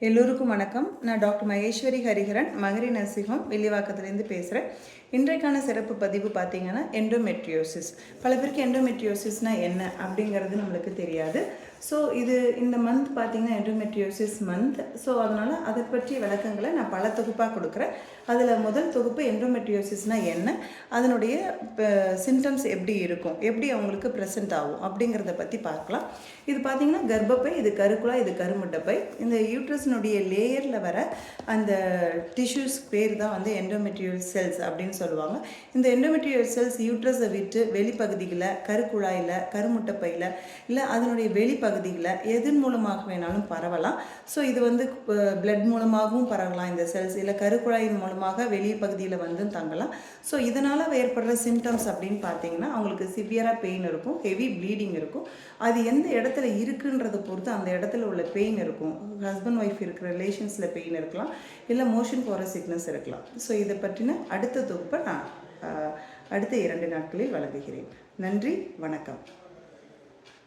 எல்லோருக்கும் வணக்கம். நான் டாக்டர் மகேஸ்வரி ஹரிஹரன், மகரி நர்சிங்ஹோம் வில்லிவாக்கத்துலேருந்து பேசுகிறேன். இன்றைக்கான சிறப்பு பதிவு பார்த்தீங்கன்னா எண்டோமெட்ரியோசிஸ். பல பேருக்கு எண்டோமெட்ரியோசிஸ்னால் என்ன அப்படிங்கிறது நம்மளுக்கு தெரியாது. ஸோ இந்த மந்த் பார்த்திங்கன்னா எண்டோமெட்ரியோசிஸ் மந்த். ஸோ அதனால் அதை பற்றிய விளக்கங்களை நான் பல தொகுப்பாக கொடுக்குறேன். அதில் முதல் தொகுப்பு எண்டோமெட்ரியோசிஸ்னால் என்ன, அதனுடைய சிம்டம்ஸ் எப்படி இருக்கும், எப்படி அவங்களுக்கு ப்ரெசென்ட் ஆகும் அப்படிங்கிறத பற்றி பார்க்கலாம். இது பார்த்திங்கன்னா கர்ப்பப்பை, இது கருக்குழாய், இது கருமுட்டைப்பை. இந்த யூட்ரஸினுடைய லேயரில் வர அந்த டிஷ்யூஸ் பேர் தான் வந்து எண்டோமெட்ரியல் செல்ஸ் அப்படின்னு சொல்லுவாங்க. இந்த எண்டோமெட்ரியல் செல்ஸ் யூட்ரஸை விட்டு வெளிப்பகுதியில், கருக்குழாயில், கருமுட்டைப்பையில், இல்லை அதனுடைய வெளிப்பகுதியில் எதன் மூலமாக வேணாலும் பரவலாம். ஸோ இது வந்து பிளட் மூலமாகவும் பரவலாம் இந்த செல்ஸ், இல்லை கருக்குழாயின் மூலமாக வெளி பகுதியில் வந்து தங்கலாம். ஸோ இதனால் ஏற்படுற சிம்டம்ஸ் அப்படின்னு பார்த்தீங்கன்னா அவங்களுக்கு சிவியராக பெயின் இருக்கும், ஹெவி ப்ளீடிங் இருக்கும். அது எந்த இடத்துல இருக்குன்றதை பொறுத்து அந்த இடத்துல உள்ள பெயின் இருக்கும். ஹஸ்பண்ட் ஒய்ஃப் இருக்கிற ரிலேஷன்ஸில் பெயின் இருக்கலாம், இல்லை மோஷன் போகிற சிக்னஸ் இருக்கலாம். ஸோ இதை பற்றின அடுத்த தொகுப்பை நான் அடுத்த 2 நாட்களில் வழங்குகிறேன். நன்றி, வணக்கம்.